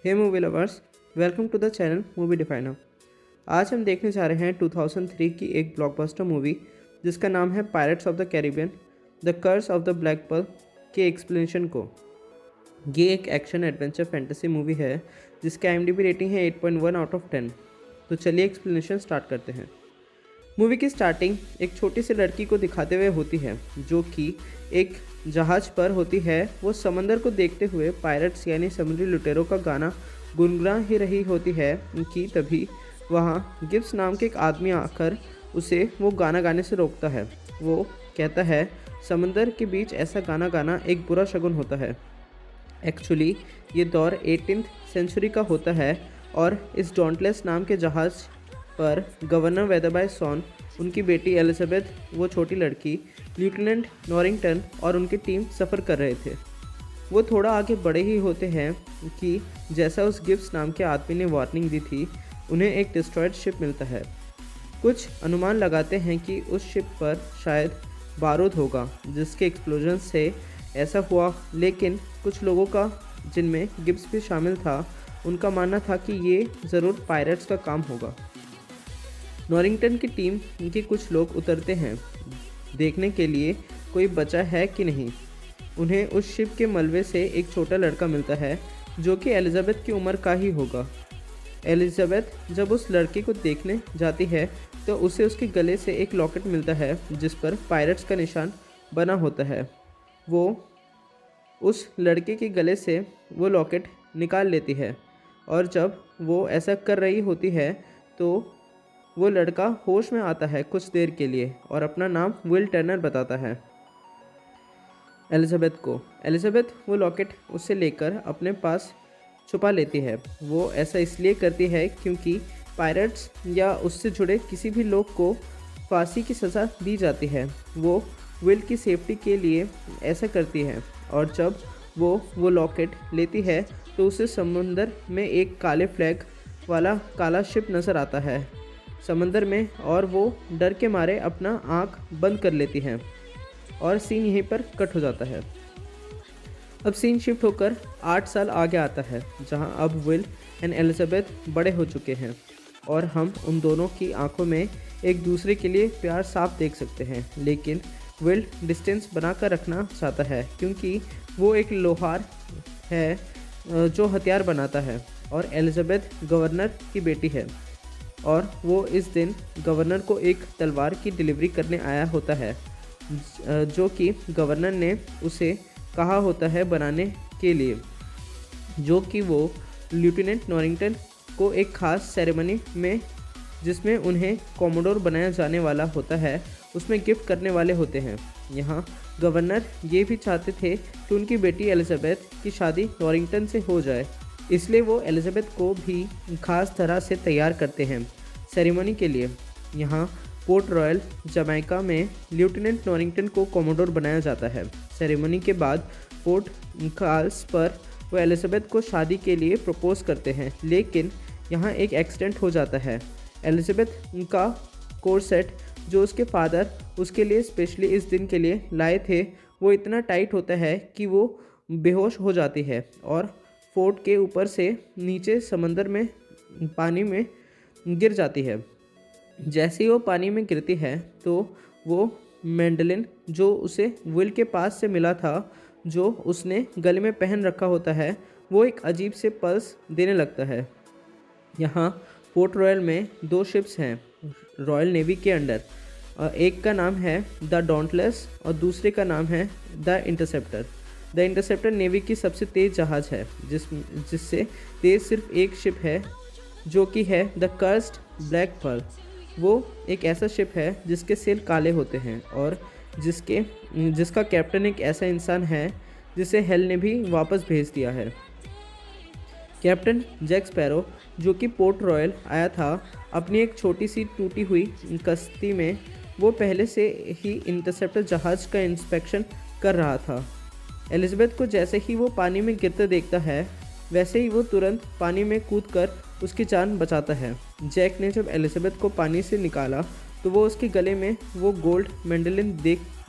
Hey movie lovers, welcome to the channel movie definer. आज हम देखने जा रहे हैं 2003 की एक ब्लॉकबस्टर मूवी जिसका नाम है pirates of the Caribbean the curse of the black pearl के एक्सप्लेनेशन को। ये एक एक्शन एडवेंचर फैंटेसी मूवी है जिसकी IMDb रेटिंग है 8.1 आउट ऑफ 10। तो चलिए एक्सप्लेनेशन स्टार्ट करते हैं। मूवी की स्टार्टिंग एक छोटी सी लड़की को दिखाते हुए होती है जो कि एक जहाज़ पर होती है। वो समंदर को देखते हुए पायरेट्स यानी समुद्री लुटेरों का गाना गुनगुना ही रही होती है कि तभी वहाँ गिब्स नाम के एक आदमी आकर उसे वो गाना गाने से रोकता है। वो कहता है समंदर के बीच ऐसा गाना गाना एक बुरा शगुन होता है। एक्चुअली ये दौर 18th सेंचुरी का होता है और इस डॉन्टलेस नाम के जहाज़ पर गवर्नर वेदरबाय सॉन, उनकी बेटी एलिजाबेथ, वो छोटी लड़की, लेफ्टिनेंट नॉरिंगटन और उनकी टीम सफ़र कर रहे थे। वो थोड़ा आगे बढ़े ही होते हैं कि जैसा उस गिब्स नाम के आदमी ने वार्निंग दी थी, उन्हें एक डिस्ट्रॉयड शिप मिलता है। कुछ अनुमान लगाते हैं कि उस शिप पर शायद बारूद होगा जिसके एक्सप्लोजन से ऐसा हुआ, लेकिन कुछ लोगों का, जिनमें गिब्स भी शामिल था, उनका मानना था कि ये ज़रूर पायरेट्स का काम होगा। नॉरिंगटन की टीम के कुछ लोग उतरते हैं देखने के लिए कोई बचा है कि नहीं। उन्हें उस शिप के मलबे से एक छोटा लड़का मिलता है जो कि एलिजाबेथ की उम्र का ही होगा। एलिजाबेथ जब उस लड़के को देखने जाती है तो उसे उसके गले से एक लॉकेट मिलता है जिस पर पायरेट्स का निशान बना होता है। वो उस लड़के के गले से वो लॉकेट निकाल लेती है और जब वो ऐसा कर रही होती है तो वो लड़का होश में आता है कुछ देर के लिए और अपना नाम विल टर्नर बताता है एलिजाबेथ को। एलिजाबेथ वो लॉकेट उससे लेकर अपने पास छुपा लेती है। वो ऐसा इसलिए करती है क्योंकि पायरेट्स या उससे जुड़े किसी भी लोग को फांसी की सज़ा दी जाती है। वो विल की सेफ्टी के लिए ऐसा करती है और जब वो लॉकेट लेती है तो उसे समुंदर में एक काले फ्लैग वाला काला शिप नज़र आता है समंदर में, और वो डर के मारे अपना आँख बंद कर लेती हैं और सीन यहीं पर कट हो जाता है। अब सीन शिफ्ट होकर 8 साल आगे आता है जहां अब विल एंड एलिजाबेथ बड़े हो चुके हैं और हम उन दोनों की आंखों में एक दूसरे के लिए प्यार साफ देख सकते हैं। लेकिन विल डिस्टेंस बनाकर रखना चाहता है क्योंकि वो एक लोहार है जो हथियार बनाता है और एलिजाबेथ गवर्नर की बेटी है और वो इस दिन गवर्नर को एक तलवार की डिलीवरी करने आया होता है जो कि गवर्नर ने उसे कहा होता है बनाने के लिए, जो कि वो लेफ्टिनेंट नॉरिंगटन को एक ख़ास सेरेमनी में जिसमें उन्हें कॉमोडोर बनाया जाने वाला होता है उसमें गिफ्ट करने वाले होते हैं। यहाँ गवर्नर ये भी चाहते थे कि उनकी बेटी एलिजाबेथ की शादी नॉरिंगटन से हो जाए, इसलिए वो एलिजाबेथ को भी खास तरह से तैयार करते हैं सेरेमनी के लिए। यहाँ पोर्ट रॉयल जमैका में लेफ्टिनेंट नॉरिंगटन को कॉमोडोर बनाया जाता है। सेरेमनी के बाद पोर्ट कार्ल्स पर वो एलिजाबेथ को शादी के लिए प्रपोज करते हैं, लेकिन यहाँ एक एक्सीडेंट हो जाता है। एलिजाबेथ का कोर्सेट जो उसके फादर उसके लिए स्पेशली इस दिन के लिए लाए थे वो इतना टाइट होता है कि वो बेहोश हो जाती है और फोर्ट के ऊपर से नीचे समंदर में पानी में गिर जाती है। जैसे ही वो पानी में गिरती है तो वो मैंडलिन जो उसे विल के पास से मिला था, जो उसने गले में पहन रखा होता है, वो एक अजीब से पल्स देने लगता है। यहाँ पोर्ट रॉयल में 2 शिप्स हैं रॉयल नेवी के अंडर। एक का नाम है द डॉन्टलेस और दूसरे का नाम है the interceptor. The interceptor navy की सबसे तेज़ जहाज़ है जिससे तेज़ सिर्फ एक शिप है जो कि है द कर्स्ड ब्लैक पर्ल। वो एक ऐसा शिप है जिसके सेल काले होते हैं और जिसका कैप्टन एक ऐसा इंसान है जिसे हेल ने भी वापस भेज दिया है। कैप्टन जैक स्पैरो जो कि पोर्ट रॉयल आया था अपनी एक छोटी सी टूटी हुई कश्ती में, वो पहले से ही इंटरसेप्टर जहाज़ का इंस्पेक्शन कर रहा था। एलिजाबेथ को जैसे ही वो पानी में गिरते देखता है वैसे ही वो तुरंत पानी में कूदकर उसकी जान बचाता है। जैक ने जब एलिजाबेथ को पानी से निकाला तो वो उसके गले में वो गोल्ड मैंडलिन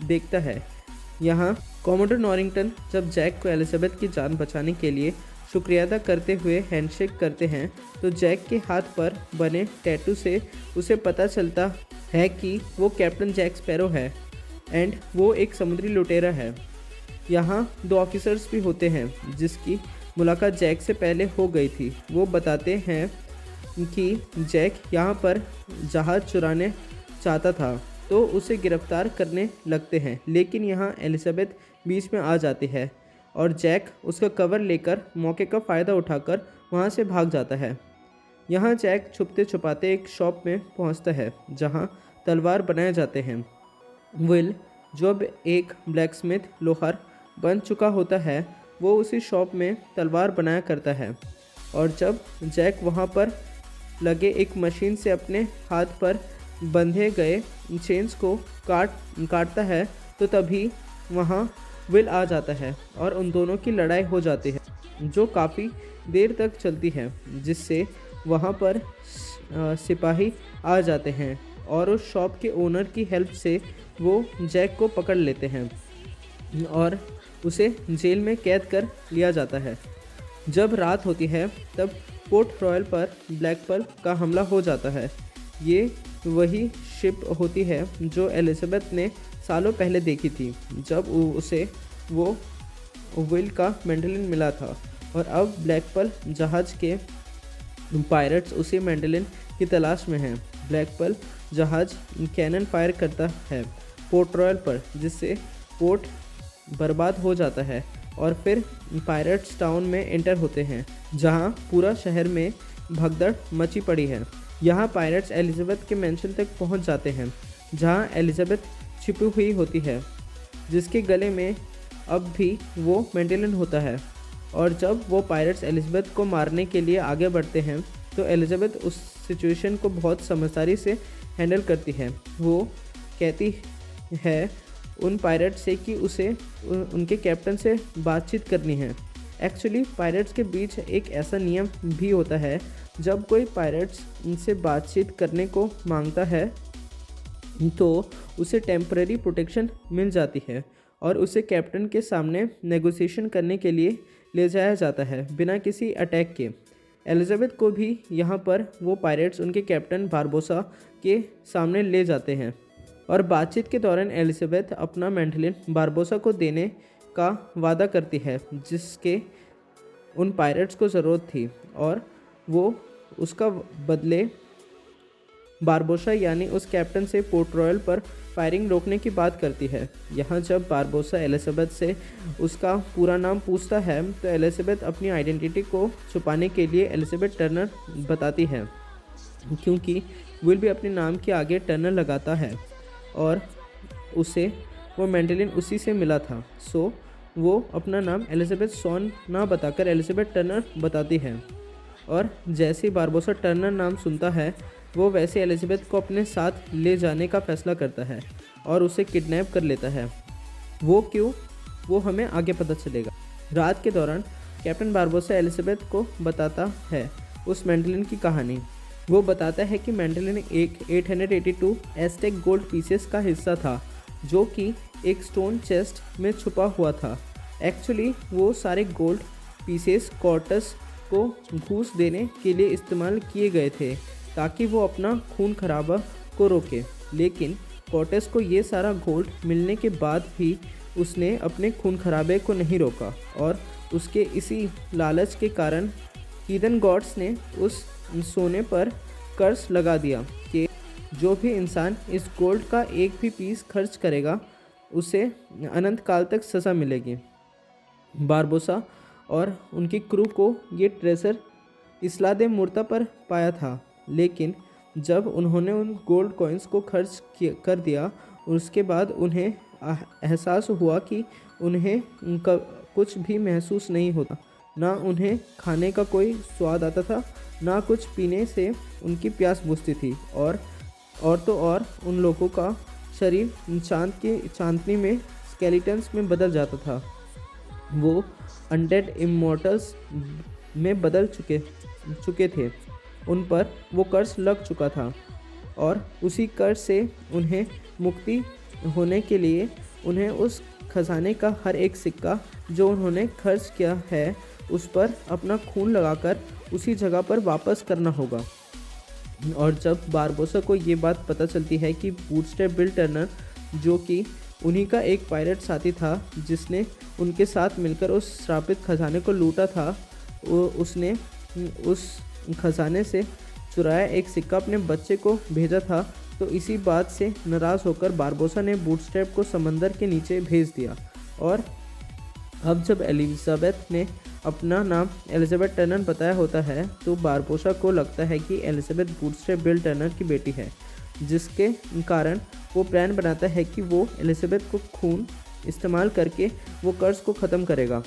देखता है। यहाँ कॉमोडोर नॉरिंगटन जब जैक को एलिजाबेथ की जान बचाने के लिए शुक्रिया अदा करते हुए हैंडशेक करते हैं तो जैक के हाथ पर बने टैटू से उसे पता चलता है कि वो कैप्टन जैक स्पैरो है एंड वो एक समुद्री लुटेरा है। यहाँ 2 ऑफिसर्स भी होते हैं जिसकी मुलाकात जैक से पहले हो गई थी। वो बताते हैं कि जैक यहाँ पर जहाज़ चुराने चाहता था तो उसे गिरफ्तार करने लगते हैं, लेकिन यहाँ एलिजाबेथ बीच में आ जाती है और जैक उसका कवर लेकर मौके का फ़ायदा उठाकर वहाँ से भाग जाता है। यहाँ जैक छुपते छुपाते एक शॉप में पहुँचता है जहाँ तलवार बनाए जाते हैं। विल जो अब एक ब्लैकस्मिथ लोहार बन चुका होता है, वो उसी शॉप में तलवार बनाया करता है और जब जैक वहाँ पर लगे एक मशीन से अपने हाथ पर बंधे गए चेन्स को काटता है तो तभी वहाँ विल आ जाता है और उन दोनों की लड़ाई हो जाती है जो काफ़ी देर तक चलती है, जिससे वहाँ पर सिपाही आ जाते हैं और उस शॉप के ओनर की हेल्प से वो जैक को पकड़ लेते हैं और उसे जेल में कैद कर लिया जाता है। जब रात होती है तब पोर्ट रॉयल पर ब्लैक पर्ल का हमला हो जाता है। ये वही शिप होती है जो एलिजाबेथ ने सालों पहले देखी थी जब उसे वो विल का मैंडलिन मिला था और अब ब्लैक पर्ल जहाज़ के पायरेट्स उसी मैंडलिन की तलाश में हैं। ब्लैक पर्ल जहाज़ कैनन फायर करता है पोर्ट रॉयल पर, जिससे पोर्ट बर्बाद हो जाता है और फिर पायरेट्स टाउन में एंटर होते हैं जहां पूरा शहर में भगदड़ मची पड़ी है। यहां पायरेट्स एलिजाबेथ के मेंशन तक पहुंच जाते हैं जहां एलिजाबेथ छिपी हुई होती है, जिसके गले में अब भी वो मैंडलिन होता है। और जब वो पायरेट्स एलिजाबेथ को मारने के लिए आगे बढ़ते हैं तो एलिजाबेथ उस सिचुएशन को बहुत समझदारी से हैंडल करती है। वो कहती है उन पायरेट्स से कि उसे उनके कैप्टन से बातचीत करनी है। एक्चुअली पायरेट्स के बीच एक ऐसा नियम भी होता है, जब कोई पायरेट्स उनसे बातचीत करने को मांगता है तो उसे टेम्पररी प्रोटेक्शन मिल जाती है और उसे कैप्टन के सामने नेगोशिएशन करने के लिए ले जाया जाता है बिना किसी अटैक के। एलिजाबेथ को भी यहाँ पर वो पायरेट्स उनके कैप्टन बारबोसा के सामने ले जाते हैं और बातचीत के दौरान एलिजाबेथ अपना मैंडलिन बारबोसा को देने का वादा करती है जिसके उन पायरेट्स को ज़रूरत थी और वो उसका बदले बारबोसा यानी उस कैप्टन से पोर्ट रॉयल पर फायरिंग रोकने की बात करती है। यहाँ जब बारबोसा एलिजाबेथ से उसका पूरा नाम पूछता है तो एलिजाबेथ अपनी आइडेंटिटी को छुपाने के लिए एलिजाबेथ टर्नर बताती है, क्योंकि विल भी अपने नाम के आगे टर्नर लगाता है और उसे वो मैंडलिन उसी से मिला था। सो वो अपना नाम एलिजाबेथ सॉन ना बताकर एलिजाबेथ टर्नर बताती है और जैसे ही बारबोसा टर्नर नाम सुनता है वो वैसे एलिजाबेथ को अपने साथ ले जाने का फैसला करता है और उसे किडनैप कर लेता है। वो क्यों, वो हमें आगे पता चलेगा। रात के दौरान कैप्टन बारबोसा एलिजाबेथ को बताता है उस मैंडलिन की कहानी। वो बताता है कि मैंडलिन एक 882 एस्टेक गोल्ड पीसेस का हिस्सा था जो कि एक स्टोन चेस्ट में छुपा हुआ था। एक्चुअली वो सारे गोल्ड पीसेस कॉर्टस को घूस देने के लिए इस्तेमाल किए गए थे ताकि वो अपना खून खराबा को रोके, लेकिन कॉर्टस को ये सारा गोल्ड मिलने के बाद भी उसने अपने खून खराबे को नहीं रोका और उसके इसी लालच के कारण हीदन गॉड्स ने उस सोने पर कर्ज लगा दिया कि जो भी इंसान इस गोल्ड का एक भी पीस खर्च करेगा उसे अनंत काल तक सज़ा मिलेगी। बारबोसा और उनकी क्रू को ये ट्रेजर इस्ला दे मुर्ता पर पाया था, लेकिन जब उन्होंने उन गोल्ड कॉइन्स को खर्च कर दिया उसके बाद उन्हें एहसास हुआ कि उन्हें कुछ भी महसूस नहीं होता, ना उन्हें खाने का कोई स्वाद आता था, ना कुछ पीने से उनकी प्यास बुझती थी और तो और उन लोगों का शरीर चांदनी में स्केलेटन्स में बदल जाता था। वो अनडेड इमॉर्टल्स में बदल चुके थे। उन पर वो कर्ज लग चुका था और उसी कर्ज से उन्हें मुक्ति होने के लिए उन्हें उस खजाने का हर एक सिक्का जो उन्होंने खर्च किया है उस पर अपना खून लगाकर उसी जगह पर वापस करना होगा। और जब बारबोसा को ये बात पता चलती है कि बूटस्ट्रैप बिल टर्नर, जो कि उन्हीं का एक पायरेट साथी था जिसने उनके साथ मिलकर उस श्रापित खजाने को लूटा था, उसने उस खजाने से चुराया एक सिक्का अपने बच्चे को भेजा था, तो इसी बात से नाराज़ होकर बारबोसा ने बूटस्ट्रैप को समंदर के नीचे भेज दिया। और अब जब एलिजाबेथ ने अपना नाम एलिजाबेथ टर्नर बताया होता है, तो बारबोसा को लगता है कि एलिजाबेथ बूटस्ट्रैप बिल टर्नर की बेटी है, जिसके कारण वो प्लान बनाता है कि वो एलिजाबेथ को खून इस्तेमाल करके वो कर्ज को ख़त्म करेगा।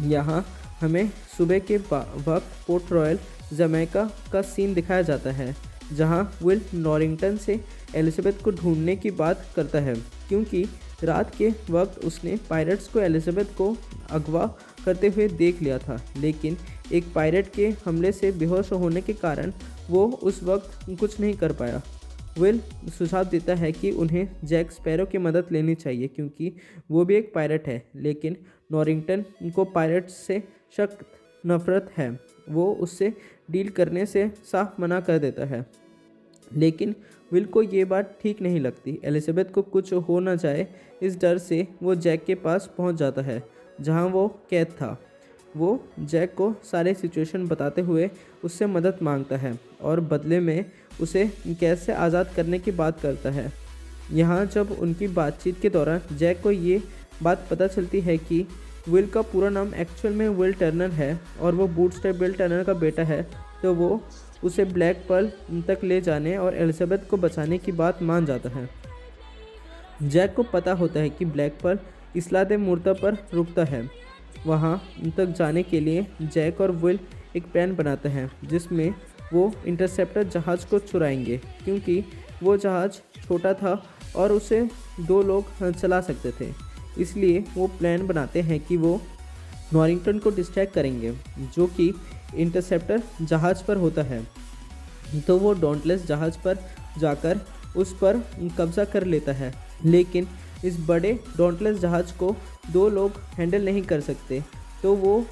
यहाँ हमें सुबह के वक्त पोर्ट रॉयल जमैका का सीन दिखाया जाता है, जहाँ विल नॉरिंगटन से एलिजाबेथ को ढूंढने की बात करता है, क्योंकि रात के वक्त उसने पायरेट्स को एलिजाबेथ को अगवा करते हुए देख लिया था, लेकिन एक पायरेट के हमले से बेहोश होने के कारण वो उस वक्त कुछ नहीं कर पाया। विल सुझाव देता है कि उन्हें जैक स्पैरो की मदद लेनी चाहिए, क्योंकि वो भी एक पायरेट है, लेकिन नॉरिंगटन को पायरेट्स से सख्त नफरत है। वो उससे डील करने से साफ मना कर देता है, लेकिन विल को ये बात ठीक नहीं लगती। एलिजाबेथ को कुछ हो ना जाए, इस डर से वो जैक के पास पहुंच जाता है जहां वो कैद था। वो जैक को सारे सिचुएशन बताते हुए उससे मदद मांगता है और बदले में उसे कैद से आज़ाद करने की बात करता है। यहाँ जब उनकी बातचीत के दौरान जैक को ये बात पता चलती है कि विल का पूरा नाम एक्चुअल में विल टर्नर है और वो बूटस्ट्रैप बिल टर्नर का बेटा है, तो वो उसे ब्लैक पर्ल तक ले जाने और एलिजाबेथ को बचाने की बात मान जाता है। जैक को पता होता है कि ब्लैक पर्ल इस्ला दे मुर्ता पर रुकता है। वहाँ तक जाने के लिए जैक और विल एक प्लान बनाते हैं, जिसमें वो इंटरसेप्टर जहाज़ को चुराएंगे, क्योंकि वो जहाज़ छोटा था और उसे 2 लोग चला सकते थे। इसलिए वो प्लान बनाते हैं कि वो नॉरिंगटन को डिस्ट्रैक्ट करेंगे, जो कि इंटरसेप्टर जहाज़ पर होता है। तो वो डॉन्टलेस जहाज़ पर जाकर उस पर कब्जा कर लेता है, लेकिन इस बड़े डॉन्टलेस जहाज़ को 2 लोग हैंडल नहीं कर सकते, तो वो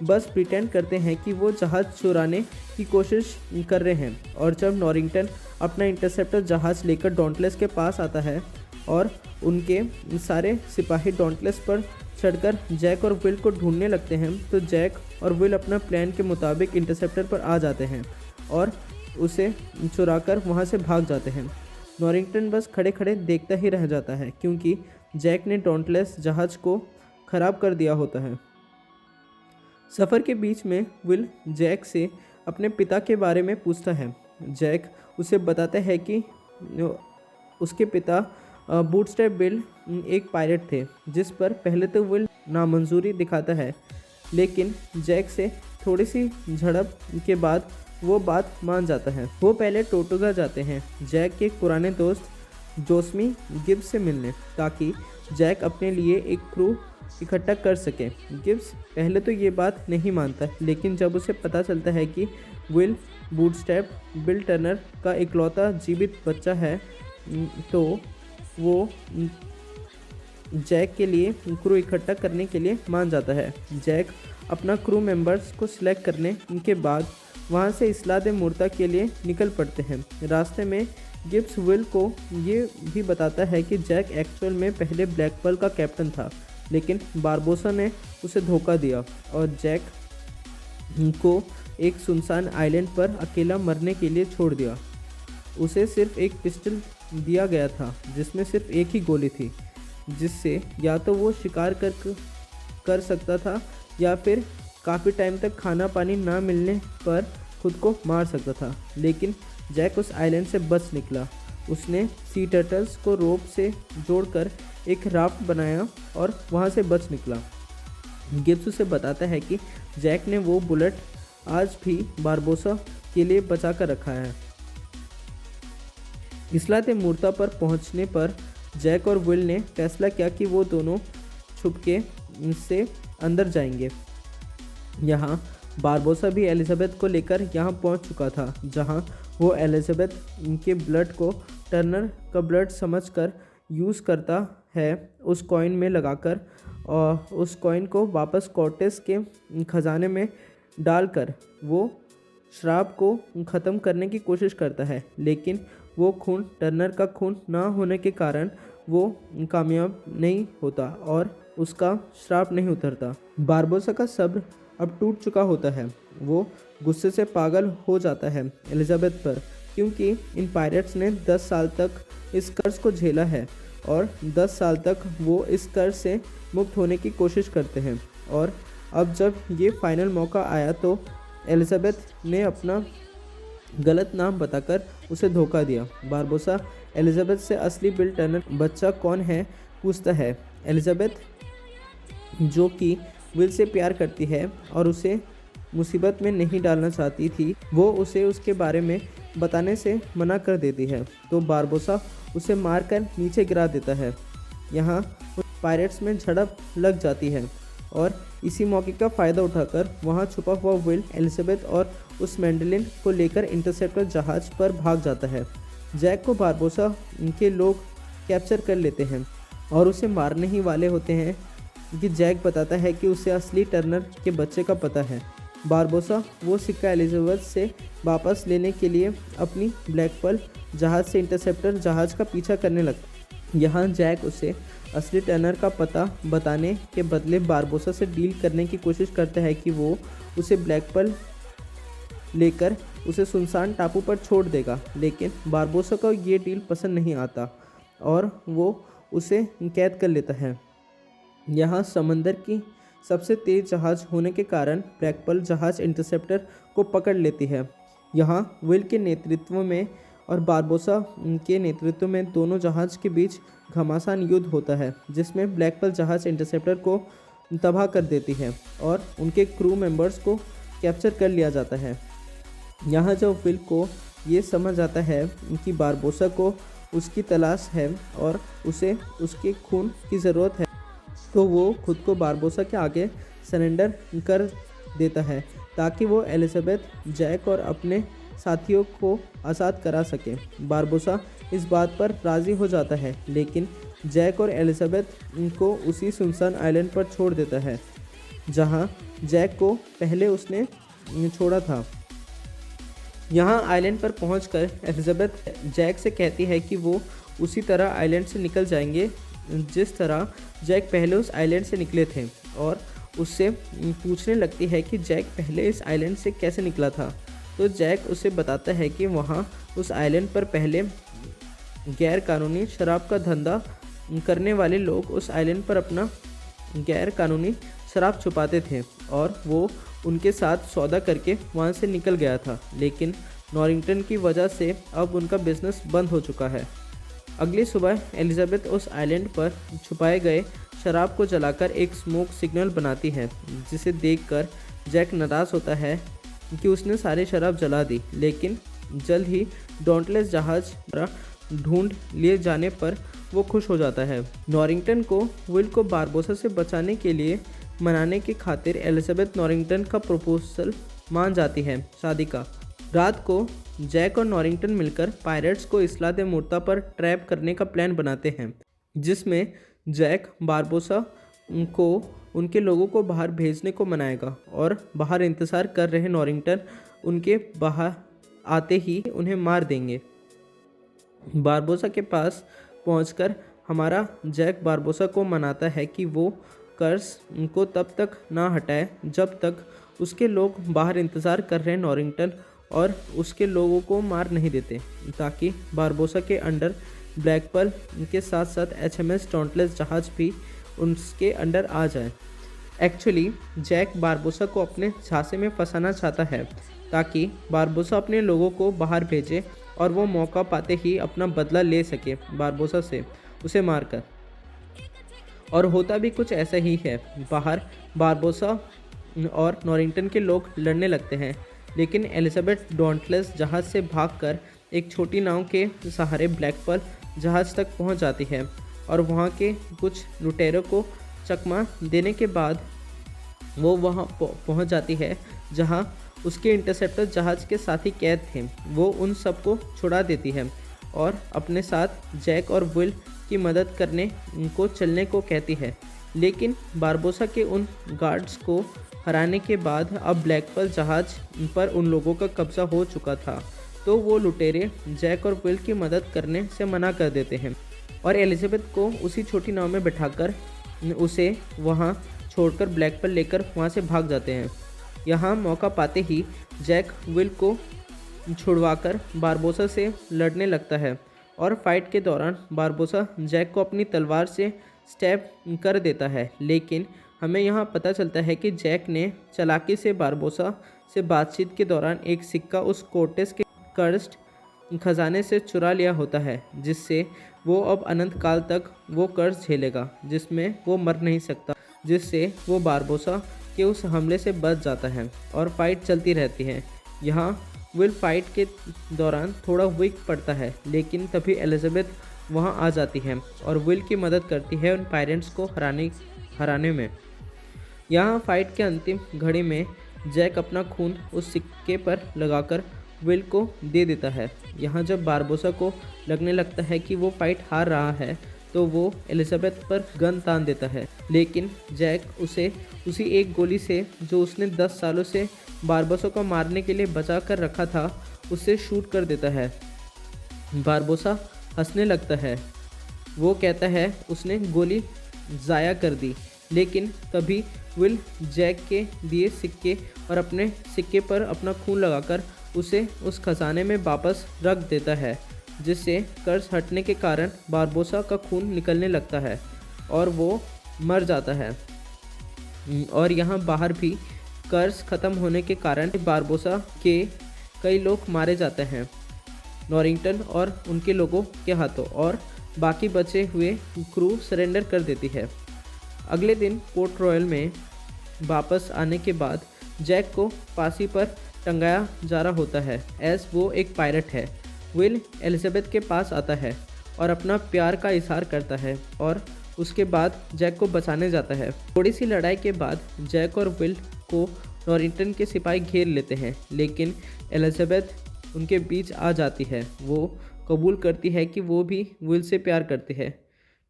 बस प्रिटेंड करते हैं कि वो जहाज़ चुराने की कोशिश कर रहे हैं। और जब नॉरिंगटन अपना इंटरसेप्टर जहाज़ लेकर डॉन्टलेस के पास आता है और उनके सारे सिपाही डॉन्टलेस पर चढ़कर जैक और विल को ढूंढने लगते हैं, तो जैक और विल अपना प्लान के मुताबिक इंटरसेप्टर पर आ जाते हैं और उसे चुराकर वहां से भाग जाते हैं। नॉरिंगटन बस खड़े खड़े देखता ही रह जाता है, क्योंकि जैक ने डॉन्टलेस जहाज़ को ख़राब कर दिया होता है। सफ़र के बीच में विल जैक से अपने पिता के बारे में पूछता है। जैक उसे बताता है कि उसके पिता बूटस्ट्रैप बिल एक पायरेट थे, जिस पर पहले तो विल नामंजूरी दिखाता है, लेकिन जैक से थोड़ी सी झड़प के बाद वो बात मान जाता है। वो पहले टोटोगा जाते हैं जैक के एक पुराने दोस्त जोस्मी गिब्स से मिलने, ताकि जैक अपने लिए एक क्रू इकट्ठा कर सके। गिब्स पहले तो ये बात नहीं मानता, लेकिन जब उसे पता चलता है कि विल बूटस्ट्रैप बिल टर्नर का इकलौता जीवित बच्चा है, तो वो जैक के लिए क्रू इकट्ठा करने के लिए मान जाता है। जैक अपना क्रू मेंबर्स को सिलेक्ट करने के बाद वहाँ से इस्ला दे मुर्ता के लिए निकल पड़ते हैं। रास्ते में गिब्स विल को ये भी बताता है कि जैक एक्चुअल में पहले ब्लैक पर्ल का कैप्टन था, लेकिन बारबोसा ने उसे धोखा दिया और जैक को एक सुनसान आइलैंड पर अकेला मरने के लिए छोड़ दिया। उसे सिर्फ एक पिस्टल दिया गया था, जिसमें सिर्फ एक ही गोली थी, जिससे या तो वो शिकार कर सकता था या फिर काफ़ी टाइम तक खाना पानी ना मिलने पर खुद को मार सकता था। लेकिन जैक उस आइलैंड से बच निकला। उसने सी टर्टल्स को रोप से जोड़कर एक राफ्ट बनाया और वहाँ से बच निकला। गिब्स उसे बताता है कि जैक ने वो बुलेट आज भी बारबोसा के लिए बचा कर रखा है। इस्ला दे मुर्ता पर पहुंचने पर जैक और विल ने फैसला किया कि वो दोनों छुपके से अंदर जाएंगे। यहाँ बारबोसा भी एलिजाबेथ को लेकर यहाँ पहुँच चुका था, जहाँ वो एलिजाबेथ के ब्लड को टर्नर का ब्लड समझकर यूज़ करता है उस कॉइन में लगाकर, और उस कॉइन को वापस कॉर्टेस के खजाने में डालकर वो श्राप को ख़त्म करने की कोशिश करता है, लेकिन वो खून टर्नर का खून ना होने के कारण वो कामयाब नहीं होता और उसका श्राप नहीं उतरता। बारबोसा का सब्र अब टूट चुका होता है। वो गुस्से से पागल हो जाता है एलिजाबेथ पर, क्योंकि इन पायरेट्स ने 10 साल तक इस कर्ज को झेला है और 10 साल तक वो इस कर्ज से मुक्त होने की कोशिश करते हैं। और अब जब ये फाइनल मौका आया तो एलिजाबेथ ने अपना गलत नाम बताकर उसे धोखा दिया। बारबोसा एलिजाबेथ से असली बिल टर्नर बच्चा कौन है पूछता है। एलिजाबेथ, जो कि विल से प्यार करती है और उसे मुसीबत में नहीं डालना चाहती थी, वो उसे उसके बारे में बताने से मना कर देती है। तो बारबोसा उसे मारकर नीचे गिरा देता है। यहाँ पायरेट्स में झड़प लग जाती है और इसी मौके का फ़ायदा उठाकर वहाँ छुपा हुआ विल एलिजाबेथ और उस मैंडलिन को लेकर इंटरसेप्टर जहाज़ पर भाग जाता है। जैक को बारबोसा के लोग कैप्चर कर लेते हैं और उसे मारने ही वाले होते हैं कि जैक बताता है कि उसे असली टर्नर के बच्चे का पता है। बारबोसा वो सिक्का एलिजाबेथ से वापस लेने के लिए अपनी ब्लैक पर्ल जहाज़ से इंटरसेप्टर जहाज़ का पीछा करने लगता। यहाँ जैक उसे असली टर्नर का पता बताने के बदले बारबोसा से डील करने की कोशिश करता है कि वो उसे ब्लैक पर्ल लेकर उसे सुनसान टापू पर छोड़ देगा, लेकिन बारबोसा को ये डील पसंद नहीं आता और वो उसे कैद कर लेता है। यहाँ समंदर की सबसे तेज़ जहाज़ होने के कारण ब्लैक पर्ल जहाज़ इंटरसेप्टर को पकड़ लेती है। यहाँ विल के नेतृत्व में और बारबोसा के नेतृत्व में दोनों जहाज़ के बीच घमासान युद्ध होता है, जिसमें ब्लैक पर्ल जहाज़ इंटरसेप्टर को तबाह कर देती है और उनके क्रू मेंबर्स को कैप्चर कर लिया जाता है। यहाँ जब विल को ये समझ आता है कि बारबोसा को उसकी तलाश है और उसे उसके खून की ज़रूरत है, तो वो खुद को बारबोसा के आगे सरेंडर कर देता है ताकि वो एलिजाबेथ, जैक और अपने साथियों को आज़ाद करा सके। बारबोसा इस बात पर राज़ी हो जाता है, लेकिन जैक और एलिजाबेथ को उसी सुनसान आइलैंड पर छोड़ देता है जहां जैक को पहले उसने छोड़ा था। यहाँ आइलैंड पर पहुंचकर एलिजाबेथ जैक से कहती है कि वो उसी तरह आइलैंड से निकल जाएंगे जिस तरह जैक पहले उस आइलैंड से निकले थे, और उससे पूछने लगती है कि जैक पहले इस आइलैंड से कैसे निकला था। तो जैक उसे बताता है कि वहाँ उस आइलैंड पर पहले गैर कानूनी शराब का धंधा करने वाले लोग उस आइलैंड पर अपना गैर कानूनी शराब छुपाते थे और वो उनके साथ सौदा करके वहाँ से निकल गया था, लेकिन नॉरिंगटन की वजह से अब उनका बिजनेस बंद हो चुका है। अगली सुबह एलिजाबेथ उस आइलैंड पर छुपाए गए शराब को जलाकर एक स्मोक सिग्नल बनाती है, जिसे देखकर जैक नाराज़ होता है कि उसने सारी शराब जला दी, लेकिन जल्द ही डॉन्टलेस जहाज़ ढूंढ लिए जाने पर वो खुश हो जाता है। नॉरिंगटन को विल को बारबोसा से बचाने के लिए मनाने की खातिर एलिजाबेथ नॉरिंगटन का प्रपोजल मान जाती है शादी का। रात को जैक और नॉरिंगटन मिलकर पायरेट्स को इस्ला दे मोर्ता पर ट्रैप करने का प्लान बनाते हैं, जिसमें जैक बारबोसा को उनके लोगों को बाहर भेजने को मनाएगा और बाहर इंतज़ार कर रहे नॉरिंगटन उनके बाहर आते ही उन्हें मार देंगे। बारबोसा के पास पहुंचकर हमारा जैक बारबोसा को मनाता है कि वो कर्ज को तब तक ना हटाए जब तक उसके लोग बाहर इंतज़ार कर रहे नॉरिंगटन और उसके लोगों को मार नहीं देते, ताकि बारबोसा के अंडर ब्लैक पर्ल के साथ साथ HMS डॉन्टलेस जहाज़ भी उसके अंडर आ जाए। एक्चुअली जैक बारबोसा को अपने झांसे में फंसाना चाहता है ताकि बारबोसा अपने लोगों को बाहर भेजे और वो मौका पाते ही अपना बदला ले सके बारबोसा से उसे मारकर। और होता भी कुछ ऐसा ही है। बाहर बारबोसा और नॉरिंगटन के लोग लड़ने लगते हैं, लेकिन एलिजाबेथ डॉन्टलेस जहाज़ से भागकर एक छोटी नाव के सहारे ब्लैक पर्ल जहाज़ तक पहुंच जाती है और वहां के कुछ लुटेरों को चकमा देने के बाद वो वहां पहुंच जाती है जहां उसके इंटरसेप्टर जहाज़ के साथी कैद थे। वो उन सबको छुड़ा देती है और अपने साथ जैक और विल की मदद करने को चलने को कहती है। लेकिन बारबोसा के उन गार्ड्स को हराने के बाद अब ब्लैक पर्ल जहाज़ पर उन लोगों का कब्जा हो चुका था, तो वो लुटेरे जैक और विल की मदद करने से मना कर देते हैं और एलिजाबेथ को उसी छोटी नाव में बैठाकर उसे वहाँ छोड़कर ब्लैक पर्ल लेकर वहाँ से भाग जाते हैं। यहाँ मौका पाते ही जैक विल को छुड़वाकर बारबोसा से लड़ने लगता है और फाइट के दौरान बारबोसा जैक को अपनी तलवार से स्टैब कर देता है, लेकिन हमें यहाँ पता चलता है कि जैक ने चालाकी से बारबोसा से बातचीत के दौरान एक सिक्का उस कोर्टेस के कर्स्ट खजाने से चुरा लिया होता है, जिससे वो अब अनंत काल तक वो कर्ज झेलेगा जिसमें वो मर नहीं सकता, जिससे वो बारबोसा के उस हमले से बच जाता है और फाइट चलती रहती है। यहाँ विल फाइट के दौरान थोड़ा वीक पड़ता है, लेकिन तभी एलिजाबेथ वहाँ आ जाती है और विल की मदद करती है उन पायरेट्स को हराने में। यहाँ फाइट के अंतिम घड़ी में जैक अपना खून उस सिक्के पर लगाकर विल को दे देता है। यहाँ जब बारबोसा को लगने लगता है कि वो फाइट हार रहा है, तो वो एलिजाबेथ पर गन तान देता है, लेकिन जैक उसे उसी एक गोली से जो उसने 10 सालों से बारबोसा को मारने के लिए बचा कर रखा था, उससे शूट कर देता है। बारबोसा हंसने लगता है। वो कहता है उसने गोली ज़ाया कर दी, लेकिन तभी विल जैक के दिए सिक्के और अपने सिक्के पर अपना खून लगाकर उसे उस खजाने में वापस रख देता है, जिससे कर्ज हटने के कारण बारबोसा का खून निकलने लगता है और वो मर जाता है। और यहाँ बाहर भी कर्ज ख़त्म होने के कारण बारबोसा के कई लोग मारे जाते हैं नॉरिंगटन और उनके लोगों के हाथों, और बाकी बचे हुए क्रू सरेंडर कर देती है। अगले दिन पोर्ट रॉयल में वापस आने के बाद जैक को फांसी पर टंगाया जा रहा होता है, एज वो एक पायरेट है। विल एलिजाबेथ के पास आता है और अपना प्यार का इजहार करता है और उसके बाद जैक को बचाने जाता है। थोड़ी सी लड़ाई के बाद जैक और विल को नॉरिंगटन के सिपाही घेर लेते हैं, लेकिन एलिजाबेथ उनके बीच आ जाती है। वो कबूल करती है कि वो भी विल से प्यार करती है।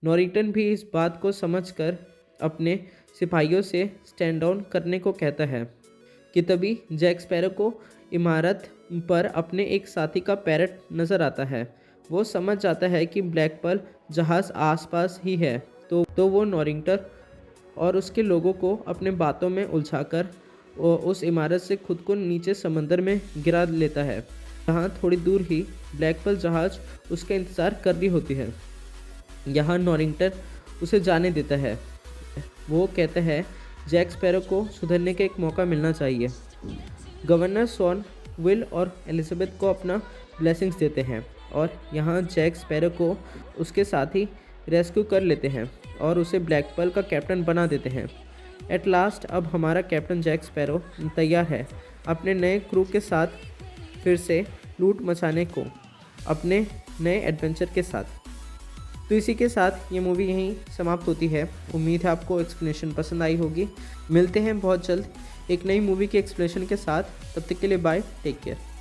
नॉरिंगटन भी इस बात को समझकर अपने सिपाहियों से स्टैंड डाउन करने को कहता है कि तभी जैक स्पैरो को इमारत पर अपने एक साथी का पैरट नज़र आता है। वो समझ जाता है कि ब्लैक पर्ल जहाज़ आसपास ही है, तो वो नॉरिंगटन और उसके लोगों को अपने बातों में उलझाकर उस इमारत से खुद को नीचे समंदर में गिरा लेता है। यहाँ थोड़ी दूर ही ब्लैक पर्ल जहाज़ उसका इंतज़ार कर रही होती है। यहाँ नॉरिंगटन उसे जाने देता है। वो कहता है जैक स्पैरो को सुधरने का एक मौका मिलना चाहिए। गवर्नर स्वॉन विल और एलिजाबेथ को अपना ब्लेसिंग्स देते हैं और यहाँ जैक स्पैरो को उसके साथी रेस्क्यू कर लेते हैं और उसे ब्लैक पर्ल का कैप्टन बना देते हैं। एट लास्ट अब हमारा कैप्टन जैक स्पैरो तैयार है अपने नए क्रू के साथ फिर से लूट मचाने को, अपने नए एडवेंचर के साथ। तो इसी के साथ ये मूवी यहीं समाप्त होती है। उम्मीद है आपको एक्सप्लेनेशन पसंद आई होगी। मिलते हैं बहुत जल्द एक नई मूवी के एक्सप्लेनेशन के साथ। तब तक के लिए बाय, टेक केयर।